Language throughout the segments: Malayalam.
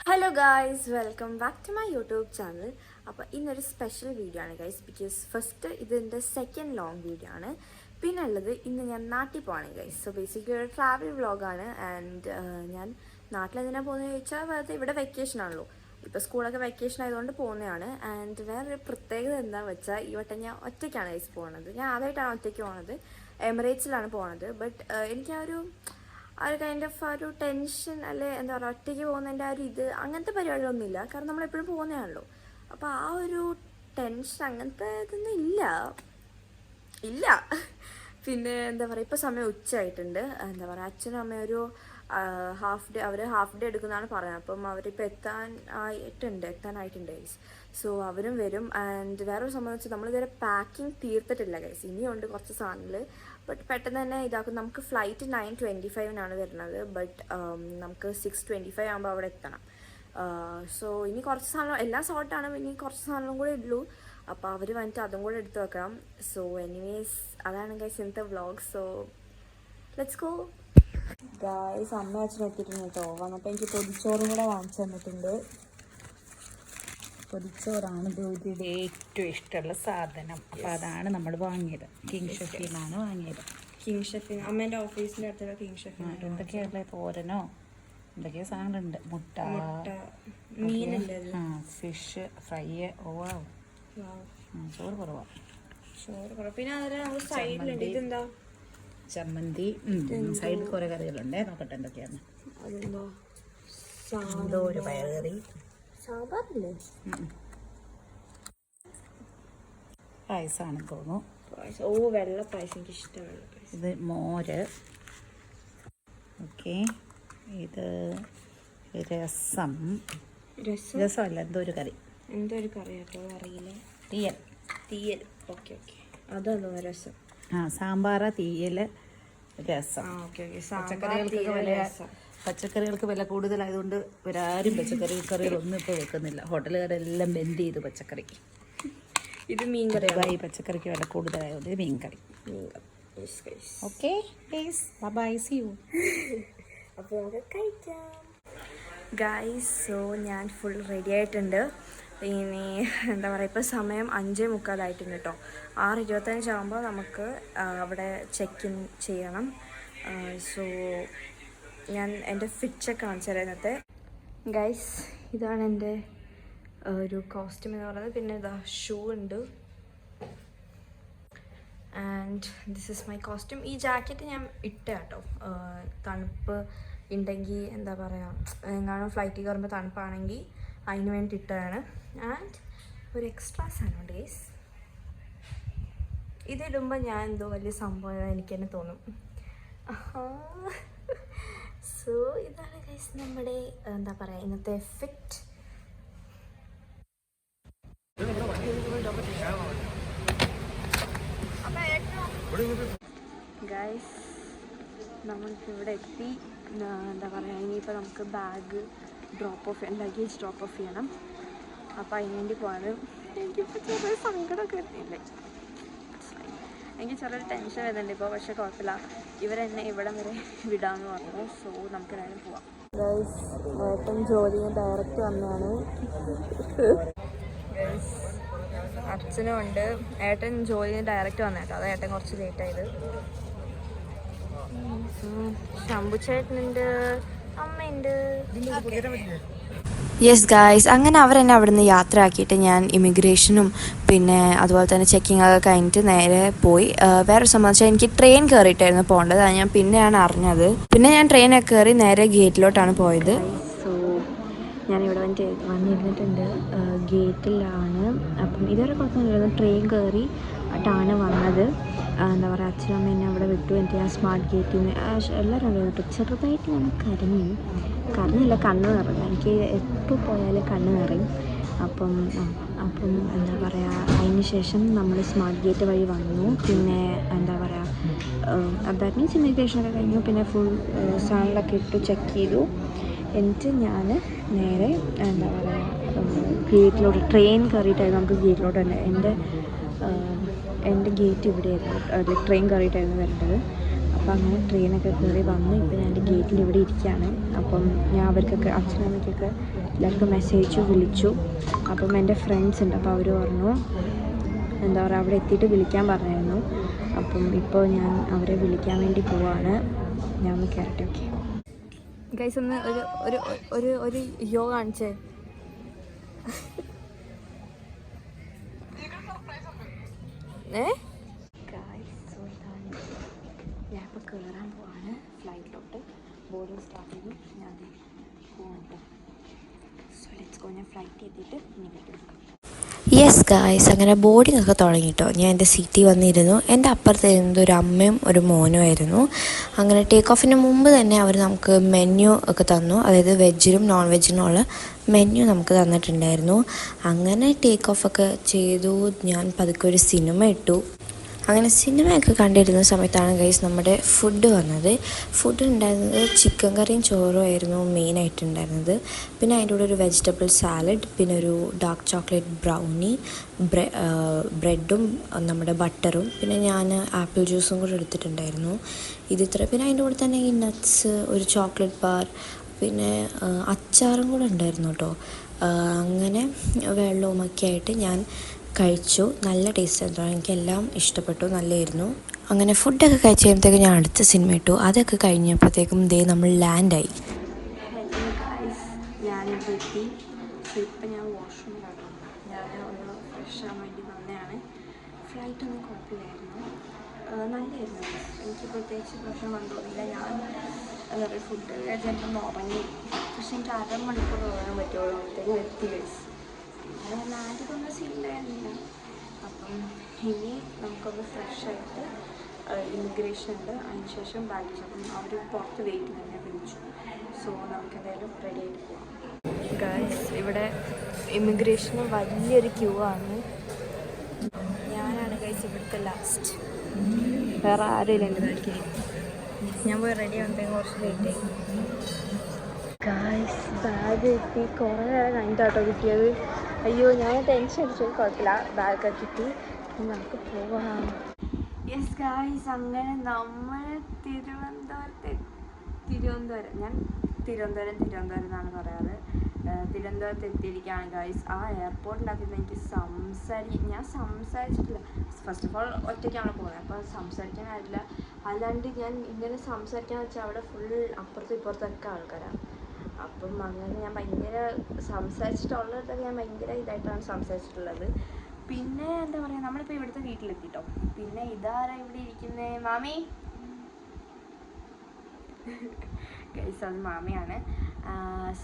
Hello guys, welcome back to my YouTube channel. അപ്പോൾ ഇന്നൊരു സ്പെഷ്യൽ വീഡിയോ ആണ് ഗൈസ്. ബിക്കോസ് ഫസ്റ്റ് ഇതിൻ്റെ സെക്കൻഡ് ലോങ് വീഡിയോ ആണ്. പിന്നെ ഉള്ളത് ഇന്ന് ഞാൻ നാട്ടിൽ പോവാണ് ഗൈസ്. സോ ബേസിക്കലി ഒരു ട്രാവൽ വ്ളോഗാണ്. ആൻഡ് ഞാൻ നാട്ടിലെന്തിനാണ് പോകുന്നത് ചോദിച്ചാൽ വെറുതെ ഇവിടെ വെക്കേഷൻ ആണല്ലോ. ഇപ്പോൾ സ്കൂളൊക്കെ വെക്കേഷൻ ആയതുകൊണ്ട് പോകുന്നതാണ്. ആൻഡ് വേറൊരു പ്രത്യേകത എന്താണെന്ന് വെച്ചാൽ ഈ വട്ടം ഞാൻ ഒറ്റയ്ക്കാണ് ഗൈസ് പോകുന്നത്. ഞാൻ ആദ്യമായിട്ടാണ് ഒറ്റയ്ക്ക് പോകുന്നത്. എമിറേറ്റ്സിലാണ് പോകുന്നത്. ബട്ട് എനിക്ക് ആ ഒരു കൈൻഡ് ഓഫ് ആ ഒരു ടെൻഷൻ അല്ലെ എന്താ പറയുക, ഒറ്റയ്ക്ക് പോകുന്നതിൻ്റെ ആ ഒരു അങ്ങനത്തെ പരിപാടികളൊന്നുമില്ല. കാരണം നമ്മളെപ്പോഴും പോകുന്നതാണല്ലോ. അപ്പോൾ ആ ഒരു ടെൻഷൻ അങ്ങനത്തെ ഇതൊന്നും ഇല്ല. പിന്നെ എന്താ പറയുക, ഇപ്പോൾ സമയം ഉച്ചയായിട്ടുണ്ട്. എന്താ പറയുക, അച്ഛനും അമ്മയും ഒരു ഹാഫ് ഡേ എടുക്കുന്നതാണ് പറയുന്നത്. അപ്പം അവരിപ്പോൾ എത്താനായിട്ടുണ്ട് ഗൈസ്. സോ അവരും വരും. ആൻഡ് വേറൊരു സംബന്ധിച്ച് നമ്മളിതുവരെ പാക്കിംഗ് തീർത്തിട്ടില്ല ഗൈസ്. ഇനിയുണ്ട് കുറച്ച് സാധനങ്ങൾ. ബട്ട് പെട്ടെന്ന് തന്നെ ഇതാക്കും. നമുക്ക് ഫ്ലൈറ്റ് 9:25 വരുന്നത്. ബട്ട് നമുക്ക് 6:25 ആകുമ്പോൾ അവിടെ എത്തണം. സോ ഇനി കുറച്ച് സാധനം എല്ലാം സോർട്ടാണ്. ഇനി കുറച്ച് സാധനവും കൂടെ ഉള്ളൂ. അപ്പോൾ അവർ വന്നിട്ട് അതും കൂടെ എടുത്ത് വെക്കണം. സോ എനിവേസ് അതാണ് ഗൈസ് ഇന്നത്തെ vlog. So let's go guys. അമ്മ അച്ഛനും എത്തിയിട്ടുണ്ട് കേട്ടോ. വന്നപ്പോൾ എനിക്ക് പൊതിച്ചോറും കൂടെ വാങ്ങിച്ചു തന്നിട്ടുണ്ട്. പൊതിച്ചോറാണ് ജ്യോതിയുടെ ഏറ്റവും ഇഷ്ടമുള്ള സാധനം. അപ്പോൾ അതാണ് നമ്മൾ വാങ്ങിയത്. കിങ് ഷെഫിന്നാണ് വാങ്ങിയത്. കിങ് ഷെഫിൻ അമ്മേൻ്റെ ഓഫീസിൻ്റെ അടുത്തുള്ള കിങ് ഷെഫിൻ. എന്തൊക്കെയുള്ള തോരനോ എന്തൊക്കെയോ സാധനങ്ങളുണ്ട്. മുട്ട, മീനുണ്ട്, ഫിഷ് ഫ്രൈ. ചോറ് കുറവാണ്. പിന്നെ അതിൽ നമുക്ക് സൈഡിലുണ്ട്. ഇതെന്താ? ചമ്മന്തി. സൈഡിൽ കുറേ കറികളുണ്ട്. നോക്കട്ടെ എന്തൊക്കെയാണ്. അതെന്തോ എന്തോ ഒരു പയറുകറി. സാമ്പാറില്ലേ? പായസമാണെന്ന് തോന്നുന്നു. വെള്ള പായസം. എനിക്ക് ഇഷ്ടം വെള്ള പായസം. ഇത് മോര്. ഓക്കെ. ഇത് രസമല്ല, എന്തോ ഒരു കറി. കേട്ടോ, അറിയില്ല. തീയൽ. ഓക്കെ. അതാണോ രസം? സാമ്പാർ, തീയൽ, രസം. പച്ചക്കറികൾക്ക് വില കൂടുതലായതുകൊണ്ട് ഇവരാരും കറികളൊന്നും ഇപ്പോൾ വെക്കുന്നില്ല. ഹോട്ടലുകാരെല്ലാം ബെൻഡ് ചെയ്തു പച്ചക്കറി. ഇത് മീൻകറി. പച്ചക്കറിക്ക് വില കൂടുതലായതുകൊണ്ട് ഇത് മീൻകറി. Okay bye, see you. അപ്പോൾ നമുക്ക് കഴിക്കാം ഗൈസ്. സോ ഞാൻ ഫുൾ റെഡി ആയിട്ടുണ്ട്. ഇനി എന്താ പറയുക, ഇപ്പോൾ സമയം 5:45 കേട്ടോ. 6:25 ആകുമ്പോൾ നമുക്ക് അവിടെ ചെക്ക് ഇൻ ചെയ്യണം. സോ ഞാൻ എൻ്റെ ഫിറ്റ് ചെക്ക് കാണിച്ചു തരാം ഇന്നത്തെ. ഗൈസ്, ഇതാണ് എൻ്റെ ഒരു കോസ്റ്റ്യൂം എന്ന് പറയുന്നത്. പിന്നെ ഇതാ ഷൂ ഉണ്ട്. And this is my costume. ഈ ജാക്കറ്റ് ഞാൻ ഇട്ട കേട്ടോ. തണുപ്പ് ഉണ്ടെങ്കിൽ എന്താ പറയുക, എങ്ങാനും ഫ്ലൈറ്റിൽ കയറുമ്പോൾ തണുപ്പാണെങ്കിൽ അതിന് വേണ്ടി ഇട്ടതാണ്. ആൻഡ് ഒരു എക്സ്ട്രാ സാധനമുണ്ട് ഗൈസ്. ഇതിടുമ്പോൾ ഞാൻ എന്തോ വലിയ സംഭവം എനിക്ക് തന്നെ തോന്നും. സോ ഇതാണ് ഗൈസ് നമ്മുടെ എന്താ പറയുക ഇന്നത്തെ ഫിറ്റ്. ഗൈസ്, നമ്മൾക്കിവിടെ എത്തി. എന്താ പറയുക, ഇനിയിപ്പോൾ നമുക്ക് ബാഗ് ലഗേജ് ഡ്രോപ്പ് ഓഫ് ചെയ്യണം. അപ്പോൾ അതിന് വേണ്ടി പോകാൻ എനിക്കിപ്പോൾ ചെറിയ സങ്കടമൊക്കെ വരുന്നില്ലേ. എനിക്ക് ചെറിയൊരു ടെൻഷൻ വരുന്നുണ്ട് ഇപ്പോൾ. പക്ഷേ കുഴപ്പമില്ല, ഇവരെന്നെ ഇവിടെ വരെ വിടാമെന്ന് പറഞ്ഞു. സോ നമുക്ക് എന്തായാലും പോവാം. ഗൈസ്, ഏട്ടൻ ജോലിയിൽ ഡയറക്റ്റ് വന്നതാണ്. ഗൈസ്, അച്ഛനും ഉണ്ട്. ഏട്ടൻ ജോലിയിൽ ഡയറക്റ്റ് വന്നേട്ടോ. അത് ഏട്ടൻ കുറച്ച് ലേറ്റായത്. ശംഭുചേട്ടനുണ്ട്, അമ്മയുണ്ട്. യെസ് ഗായ്സ്, അങ്ങനെ അവരെന്നെ അവിടെ നിന്ന് യാത്ര ആക്കിയിട്ട് ഞാൻ ഇമിഗ്രേഷനും പിന്നെ അതുപോലെ തന്നെ ചെക്കിംഗ് ഒക്കെ കഴിഞ്ഞിട്ട് നേരെ പോയി. വേറെ സംബന്ധിച്ചാൽ എനിക്ക് ട്രെയിൻ കയറിയിട്ടായിരുന്നു പോകേണ്ടത്. അത് ഞാൻ പിന്നെയാണ് അറിഞ്ഞത്. പിന്നെ ഞാൻ ട്രെയിനൊക്കെ കയറി നേരെ ഗേറ്റിലോട്ടാണ് പോയത്. സോ ഞാനിവിടെ വന്നിരുന്നിട്ടുണ്ട്. ഗേറ്റിലാണ്. അപ്പം ഇതുവരെ കുഴപ്പമൊന്നുമില്ലായിരുന്നു. ട്രെയിൻ കയറിയിട്ടാണ് വന്നത്. എന്താ പറയുക, അച്ഛനും അമ്മ എന്നെ അവിടെ വിട്ടു. എനിക്ക് ആ സ്മാർട്ട് ഗേറ്റിൽ നിന്ന് എല്ലാവരും അവിടെ വിട്ടു. ചെറുതായിട്ട് ഞാൻ കരഞ്ഞില്ല, കണ്ണ് നിറഞ്ഞു. എനിക്ക് എപ്പോൾ പോയാലും കണ്ണ് നിറയും. അപ്പം എന്താ പറയുക, അതിന് ശേഷം നമ്മൾ സ്മാർട്ട് ഗേറ്റ് വഴി വന്നു. പിന്നെ എന്താ പറയുക, ദാറ്റ് മീൻസ് ഇമിഗ്രേഷനൊക്കെ കഴിഞ്ഞു. പിന്നെ ഫുൾ സാധനങ്ങളൊക്കെ ഇട്ടു, ചെക്ക് ചെയ്തു. എന്നിട്ട് ഞാൻ നേരെ എന്താ പറയുക ഗേറ്റിലോട്ട്, ട്രെയിൻ കയറിയിട്ടായിരുന്നു നമുക്ക് ഗേറ്റിലോട്ട് തന്നെ. എൻ്റെ ഗേറ്റ് ഇവിടെയായിരുന്നു. ട്രെയിൻ കയറിയിട്ടായിരുന്നു വരേണ്ടത്. അപ്പോൾ അങ്ങനെ ട്രെയിനൊക്കെ കയറി വന്നു. ഇപ്പോൾ ഞാൻ എൻ്റെ ഗേറ്റിൽ ഇവിടെ ഇരിക്കുകയാണ്. അപ്പം ഞാൻ അവർക്കൊക്കെ അച്ഛനമ്മയ്ക്കൊക്കെ എല്ലാവർക്കും മെസ്സേജ് വിളിച്ചു. അപ്പം എൻ്റെ ഫ്രണ്ട്സ് ഉണ്ട്, അപ്പോൾ അവർ പറഞ്ഞു എന്താ പറയുക അവിടെ എത്തിയിട്ട് വിളിക്കാൻ പറഞ്ഞായിരുന്നു. അപ്പം ഇപ്പോൾ ഞാൻ അവരെ വിളിക്കാൻ വേണ്ടി പോവാണ്. ഞാൻ ഒന്ന് കയറട്ടെ. ഓക്കെ ഗൈസ്, ഒന്ന് ഒരു ഒരു ഒരു ഒരു യോ കാണിച്ചേ. ഞാനിപ്പോൾ കയറാൻ പോവാണ് ഫ്ലൈറ്റിലോട്ട്. ബോർഡിങ് സ്റ്റാർട്ട് ചെയ്തു. ഞാൻ പോകട്ടെ. So let's go. ഞാൻ ഫ്ലൈറ്റ് എത്തിയിട്ട് നിങ്ങൾക്ക് യെസ് ഗായ്സ്, അങ്ങനെ ബോർഡിംഗ് ഒക്കെ തുടങ്ങിയിട്ടോ. ഞാൻ എൻ്റെ സീറ്റിൽ വന്നിരുന്നു. എൻ്റെ അപ്പുറത്ത് ഇരുന്നത് ഒരു അമ്മയും ഒരു മോനും ആയിരുന്നു. അങ്ങനെ ടേക്ക് ഓഫിന് മുമ്പ് തന്നെ അവർ നമുക്ക് മെനു ഒക്കെ തന്നു. അതായത് വെജിനും നോൺ വെജിനുമുള്ള മെനു നമുക്ക് തന്നിട്ടുണ്ടായിരുന്നു. അങ്ങനെ ടേക്ക് ഓഫൊക്കെ ചെയ്തു. ഞാൻ പതുക്കെ ഒരു സിനിമ ഇട്ടു. അങ്ങനെ സിനിമയൊക്കെ കണ്ടിരുന്ന സമയത്താണ് ഗൈസ് നമ്മുടെ ഫുഡ് വന്നത്. ഫുഡ് ഉണ്ടായിരുന്നത് ചിക്കൻ കറിയും ചോറും ആയിരുന്നു മെയിനായിട്ടുണ്ടായിരുന്നത്. പിന്നെ അതിൻ്റെ കൂടെ ഒരു വെജിറ്റബിൾ സാലഡ്, പിന്നെ ഒരു ഡാർക്ക് ചോക്ലേറ്റ് ബ്രൗണി, ബ്രെഡും നമ്മുടെ ബട്ടറും, പിന്നെ ഞാൻ ആപ്പിൾ ജ്യൂസും കൂടെ എടുത്തിട്ടുണ്ടായിരുന്നു. ഇതിത്ര. പിന്നെ അതിൻ്റെ കൂടെ തന്നെ ഈ നട്ട്സ്, ഒരു ചോക്ലേറ്റ് ബാർ, പിന്നെ അച്ചാറും കൂടെ ഉണ്ടായിരുന്നു കേട്ടോ. അങ്ങനെ വെള്ളവുമൊക്കെ ആയിട്ട് ഞാൻ കഴിച്ചു. നല്ല ടേസ്റ്റ് ആയിരുന്നു. എനിക്കെല്ലാം ഇഷ്ടപ്പെട്ടു, നല്ലതായിരുന്നു. അങ്ങനെ ഫുഡൊക്കെ കഴിച്ച് കഴിയുമ്പോഴത്തേക്കും ഞാൻ അടുത്ത സിനിമ ഇട്ടു. അതൊക്കെ കഴിഞ്ഞപ്പോഴത്തേക്കും നമ്മൾ ലാൻഡായി. ഞാനിപ്പോൾ എത്തി. ഇപ്പം ഞാൻ വാഷ്റൂമിലാണ്. ഞാൻ ഒന്ന് ഫ്രഷ് ആകാൻ വേണ്ടി വന്നതാണ്. ഫ്ലൈറ്റൊന്നും കുഴപ്പമില്ലായിരുന്നു, നല്ലതായിരുന്നു. എനിക്ക് പ്രത്യേകിച്ച് പ്രശ്നം വന്നോന്നില്ല. ഞാൻ എന്താ പറയുക ഫുഡ് കഴിച്ചപ്പോൾ ഉറങ്ങി. പക്ഷെ എനിക്ക് അരമണിക്കൂർ ഉറങ്ങാൻ പറ്റുള്ളൂ. അപ്പോഴത്തേക്കും എത്തി കഴിച്ചു. അങ്ങനെ ലാൻഡിലൊന്നും സീനിലായിരുന്നില്ല. അപ്പം ഇനി നമുക്കൊന്ന് ഫ്രഷായിട്ട് ഇമിഗ്രേഷൻ ഉണ്ട്, അതിന് ശേഷം ബാഗേജ്. അപ്പം അവർ പുറത്ത് വെയിറ്റ് തന്നെ വിളിച്ചു. സോ നമുക്ക് എന്തായാലും റെഡി ആയിട്ട് പോകാം. ഗൈസ്, ഇവിടെ ഇമിഗ്രേഷന് വലിയൊരു ക്യൂ ആണ്. ഞാനാണ് ഗൈസ് ഇവിടുത്തെ ലാസ്റ്റ്. വേറെ ആരുമില്ല എൻ്റെ ബാക്കിൽ. ഞാൻ പോയി റെഡി ആകുമ്പോഴത്തേക്കും കുറച്ച് ലേറ്റ് ആയി. ഗൈസ്, ബാഗ് കിട്ടി. കുറേ നേരം കഴിഞ്ഞിട്ടാട്ടോ കിട്ടിയത്. അയ്യോ, ഞാൻ ടെൻഷൻ അടിച്ചു. കുഴപ്പമില്ല, ബാഗൊക്കെ കിട്ടി. നമുക്ക് പോവാം. യെസ് ഗൈസ്, അങ്ങനെ നമ്മൾ ഞാൻ തിരുവനന്തപുരം എന്നാണ് പറയാറ്. തിരുവനന്തപുരത്ത് എത്തിയിരിക്കുകയാണ് ഗൈസ്. ആ എയർപോർട്ടിനകത്ത് എനിക്ക് ഞാൻ സംസാരിച്ചിട്ടില്ല. ഫസ്റ്റ് ഓഫ് ഓൾ ഒറ്റയ്ക്കാണ് പോകുന്നത്, അപ്പോൾ സംസാരിക്കാൻ ആയിട്ടില്ല. അല്ലാണ്ട് ഞാൻ ഇങ്ങനെ സംസാരിക്കാന്ന് വെച്ചാൽ അവിടെ ഫുൾ അപ്പുറത്തും ഇപ്പുറത്തൊക്കെ ആൾക്കാരാണ്. അപ്പം അങ്ങനെ ഞാൻ ഭയങ്കര സംസാരിച്ചിട്ടുള്ളതൊക്കെ ഞാൻ ഭയങ്കര ഇതായിട്ടാണ് സംസാരിച്ചിട്ടുള്ളത്. പിന്നെ എന്താ പറയുക, നമ്മളിപ്പോൾ ഇവിടുത്തെ വീട്ടിലെത്തിട്ടോ. പിന്നെ ഇതാരാ ഇവിടെ ഇരിക്കുന്നത്? മാമി ഗൈസ്, അത് മാമിയാണ്.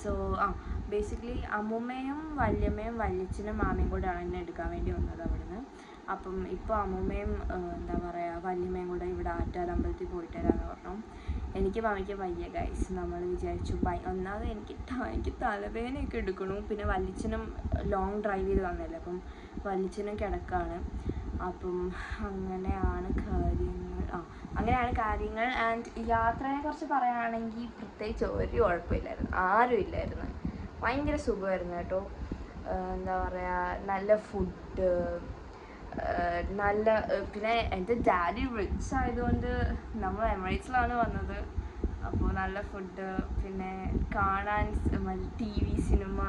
സോ ബേസിക്കലി അമ്മൂമ്മയും വല്യമ്മയും വല്യച്ഛനും മാമിയും കൂടെയാണ് എന്നെ എടുക്കാൻ വേണ്ടി വന്നത് അവിടുന്ന്. അപ്പം ഇപ്പോൾ അമ്മൂമ്മയും എന്താ പറയുക വല്യമ്മയും കൂടെ ഇവിടെ ആറ്റാരമ്പലത്തിൽ പോയിട്ട് വരാമെന്ന് പറഞ്ഞു. എനിക്ക് മാമിക്ക് വയ്യ ഗൈസ്. നമ്മൾ വിചാരിച്ചു ഒന്നാമത് എനിക്ക് തലവേദനയൊക്കെ എടുക്കണു. പിന്നെ വല്യച്ഛനും ലോങ് ഡ്രൈവ് ചെയ്ത് വന്നല്ലേ, അപ്പം വല്യച്ഛനും കിടക്കാണ്. അപ്പം അങ്ങനെയാണ് കാര്യങ്ങൾ. ആൻഡ് യാത്രയെക്കുറിച്ച് പറയുകയാണെങ്കിൽ പ്രത്യേകിച്ച് ഒരു കുഴപ്പമില്ലായിരുന്നു, ആരും ഇല്ലായിരുന്നു. ഭയങ്കര സുഖമായിരുന്നു കേട്ടോ. എന്താ പറയുക, നല്ല ഫുഡ്, നല്ല പിന്നെ എൻ്റെ ഡാഡി റിച്ച് ആയതുകൊണ്ട് നമ്മൾ എമിറേറ്റ്സിലാണ് വന്നത്. അപ്പോൾ നല്ല ഫുഡ്, പിന്നെ കാണാൻ TV സിനിമ.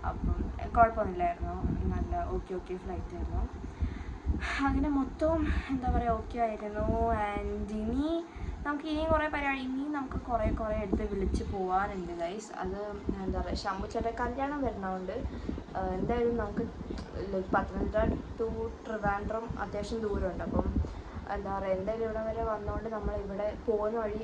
അപ്പം കുഴപ്പമൊന്നുമില്ലായിരുന്നു, നല്ല ഓക്കെ ഫ്ലൈറ്റ് ആയിരുന്നു. അങ്ങനെ മൊത്തം എന്താ പറയുക ഓക്കെ ആയിരുന്നു. ആൻഡ് ഇനിയും കുറേ പരിപാടി, നമുക്ക് കുറേ എടുത്ത് വിളിച്ച് പോകാനുണ്ട് ഗൈസ്. അത് എന്താ പറയുക, ശംഭുച്ചേട്ടൻ കല്യാണം വരുന്നതുകൊണ്ട് എന്തായാലും നമുക്ക് പത്തനംതിട്ട ടു ട്രിവാൻഡ്രം അത്യാവശ്യം ദൂരമുണ്ട്. അപ്പം എന്താ പറയുക, എന്തായാലും ഇവിടെ വരെ വന്നതുകൊണ്ട് നമ്മളിവിടെ പോകുന്ന വഴി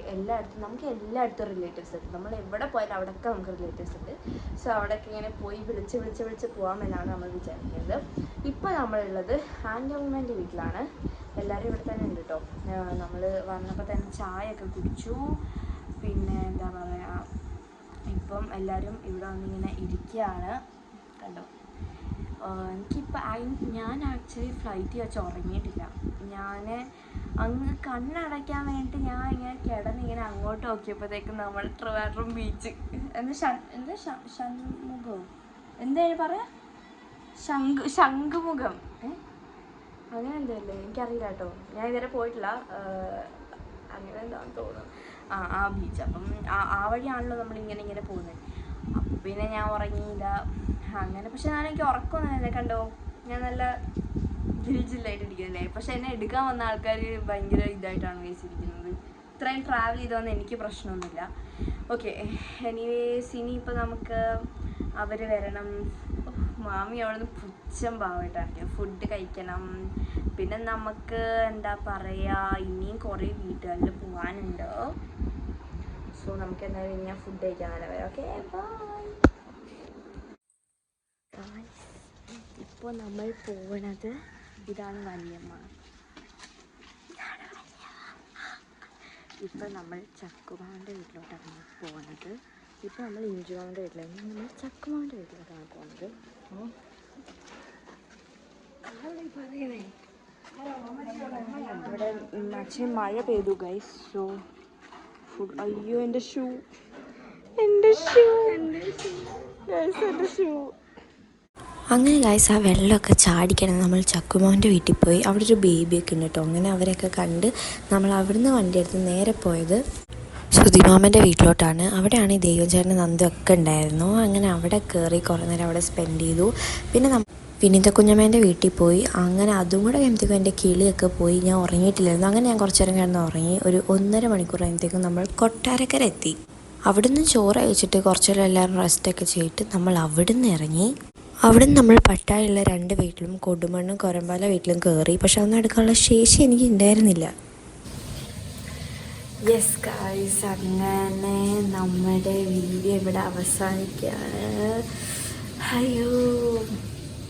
നമുക്ക് എല്ലായിടത്തും റിലേറ്റീവ്സ് ഉണ്ട്. നമ്മൾ എവിടെ പോയാലും അവിടെയൊക്കെ നമുക്ക് റിലേറ്റീവ്സ് ഉണ്ട്. സോ അവിടെയൊക്കെ ഇങ്ങനെ പോയി വിളിച്ച് പോകാമെന്നാണ് നമ്മൾ വിചാരിക്കുന്നത്. ഇപ്പോൾ നമ്മളുള്ളത് ആൻറ്റി അമ്മൂമ്മേൻ്റെ വീട്ടിലാണ്. എല്ലാവരും ഇവിടെ തന്നെ ഉണ്ട് കേട്ടോ. നമ്മൾ വന്നപ്പോൾ തന്നെ ചായയൊക്കെ കുടിച്ചു. പിന്നെ എന്താ പറയുക, ഇപ്പം എല്ലാവരും ഇവിടെ വന്നിങ്ങനെ ഇരിക്കുകയാണ് കണ്ടോ. ഞാൻ ആക്ച്വലി ഫ്ലൈറ്റ് വെച്ച് ഉറങ്ങിയിട്ടില്ല. ഞാൻ അങ്ങ് കണ്ണടയ്ക്കാൻ വേണ്ടിയിട്ട് ഞാൻ ഇങ്ങനെ കിടന്നിങ്ങനെ അങ്ങോട്ട് നോക്കിയപ്പോഴത്തേക്കും നമ്മൾ ട്രിവാൻഡ്രം ബീച്ച് ഷൺമുഖം എന്തായാലും പറയാ ശംഖുമുഖം അങ്ങനെ എന്തല്ലേ എനിക്കറിയില്ല കേട്ടോ. ഞാൻ ഇതുവരെ പോയിട്ടില്ല. അങ്ങനെ എന്താണെന്ന് തോന്നുന്നു. ആ ബീച്ച്. അപ്പം ആ വഴിയാണല്ലോ നമ്മളിങ്ങനെ പോകുന്നത്. അപ്പം പിന്നെ ഞാൻ ഉറങ്ങിയില്ല അങ്ങനെ. പക്ഷെ എനിക്ക് ഉറക്കമൊന്നും കണ്ടോ, ഞാൻ നല്ല ജില്ലായിട്ടിരിക്കുന്നല്ലേ. പക്ഷെ എന്നെ എടുക്കാൻ വന്ന ആൾക്കാർ ഭയങ്കര ഇതായിട്ടാണ് വെച്ചിരിക്കുന്നത്. ഇത്രയും ട്രാവൽ ചെയ്ത് വന്ന് എനിക്ക് പ്രശ്നമൊന്നുമില്ല. ഓക്കെ, എനിവേസ് ഇനിയിപ്പോൾ നമുക്ക് അവർ വരണം. മാമി അവിടെ നിന്ന് പുച്ഛം ഭാവമായിട്ടാണ് ഫുഡ് കഴിക്കണം. പിന്നെ നമുക്ക് എന്താ പറയുക, ഇനിയും കുറേ വീട്ടുകളിൽ പോകാനുണ്ട്. സോ നമുക്ക് എന്തായാലും ഇനി ഞാൻ ഫുഡ് കഴിക്കാൻ തന്നെ വരാം. Okay, bye. ഇപ്പോൾ നമ്മൾ പോകണത് ഇതാണ് വല്യമ്മ. ഇപ്പം നമ്മൾ ചക്കുമാവിൻ്റെ വീട്ടിലോട്ടാണ് പോകുന്നത്. ഇപ്പം നമ്മൾ ഇഞ്ചുമാവിൻ്റെ വീട്ടിലാണ്, നമ്മൾ ചക്കുമാവിൻ്റെ വീട്ടിലോട്ടാണ് പോകുന്നത്. ഇവിടെ അച്ഛൻ മഴ പെയ്തു ഗൈസ്. സോ അയ്യോ എൻ്റെ ഷൂ അങ്ങനെ ഗൈസ്, ആ വെള്ളമൊക്കെ ചാടിക്കണം. നമ്മൾ ചക്കുമോൻ്റെ വീട്ടിൽ പോയി. അവിടെ ഒരു ബേബിയൊക്കെ ഉണ്ട് കേട്ടോ. അങ്ങനെ അവരെയൊക്കെ കണ്ട് നമ്മൾ അവിടുന്ന് വണ്ടി എടുത്ത് നേരെ പോയത് സുധിമാമൻ്റെ വീട്ടിലോട്ടാണ്. അവിടെയാണ് ഈ ദൈവചേട്ടൻ്റെ നന്ദിയൊക്കെ ഉണ്ടായിരുന്നു. അങ്ങനെ അവിടെ കയറി കുറേ നേരം അവിടെ സ്പെൻഡ് ചെയ്തു. പിന്നെ വിനീത കുഞ്ഞമ്മേൻ്റെ വീട്ടിൽ പോയി. അങ്ങനെ അതും കൂടെ കഴിയുമ്പോഴത്തേക്കും എൻ്റെ കിളിയൊക്കെ പോയി. ഞാൻ ഉറങ്ങിയിട്ടില്ലായിരുന്നു. അങ്ങനെ ഞാൻ കുറച്ച് നേരം കിടന്ന് ഉറങ്ങി. ഒരു 1.5 മണിക്കൂർ കഴിയുമ്പോഴത്തേക്കും നമ്മൾ കൊട്ടാരക്കര എത്തി. അവിടുന്ന് ചോറ് കഴിച്ചിട്ട് കുറച്ച് നേരം എല്ലാവരും റെസ്റ്റൊക്കെ ചെയ്തിട്ട് നമ്മൾ അവിടുന്ന് ഇറങ്ങി. അവിടുന്ന് നമ്മൾ പട്ടായുള്ള 2 വീട്ടിലും കൊടുമണ്ണും കൊരമ്പാല വീട്ടിലും കയറി. പക്ഷെ അതൊന്നും എടുക്കാനുള്ള ശേഷി എനിക്ക് ഉണ്ടായിരുന്നില്ല. യെസ് ഗൈസ്, അങ്ങനെ നമ്മുടെ വീഡിയോ ഇവിടെ അവസാനിക്കുകയാണ്. അയ്യോ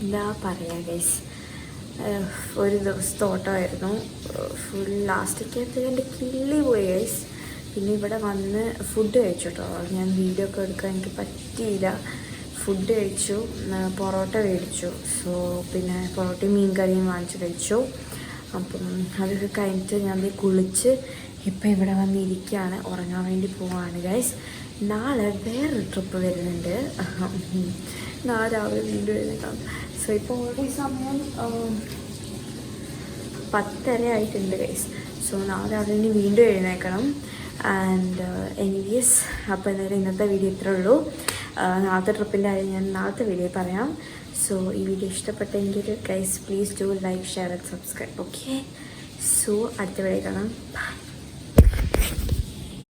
എന്താ പറയുക ഗൈസ്, ഒരു ദിവസത്തെ ഓട്ടമായിരുന്നു ഫുൾ. ലാസ്റ്റൊക്കെ എൻ്റെ കിള്ളി പോയി ഗൈസ്. പിന്നെ ഇവിടെ വന്ന് ഫുഡ് കഴിച്ചു കേട്ടോ. ഞാൻ വീഡിയോ ഒക്കെ എടുക്കാൻ എനിക്ക് പറ്റിയില്ല. ഫുഡ് കഴിച്ചു, പൊറോട്ട മേടിച്ചു. സോ പിന്നെ പൊറോട്ടയും മീൻ കറിയും വാങ്ങിച്ച് കഴിച്ചു. അപ്പം അതൊക്കെ കഴിഞ്ഞിട്ട് ഞാൻ കുളിച്ച് ഇപ്പം ഇവിടെ വന്നിരിക്കുകയാണ്. ഉറങ്ങാൻ വേണ്ടി പോവാണ് ഗൈസ്. നാളെ വേറൊരു ട്രിപ്പ് വരുന്നുണ്ട്. നാളെ രാവിലെ വീണ്ടും എഴുന്നേക്കാം. സോ ഇപ്പോൾ ഓൾറെഡി സമയം 10:30 ആയിട്ടുണ്ട് ഗൈസ്. സോ നാളെ രാവിലെ വീണ്ടും എഴുന്നേക്കണം. ആൻഡ് എനിവേസ്, അപ്പോൾ എന്തായാലും ഇന്നത്തെ വീഡിയോ ഇത്രേ ഉള്ളൂ. നാളത്തെ ട്രിപ്പിൻ്റെ കാര്യം ഞാൻ നാളത്തെ വീഡിയോ പറയാം. സോ ഈ വീഡിയോ ഇഷ്ടപ്പെട്ടെങ്കിൽ guys please do like, share and subscribe. Okay, so അടുത്ത വീഡിയോ കാണാം. ബൈ.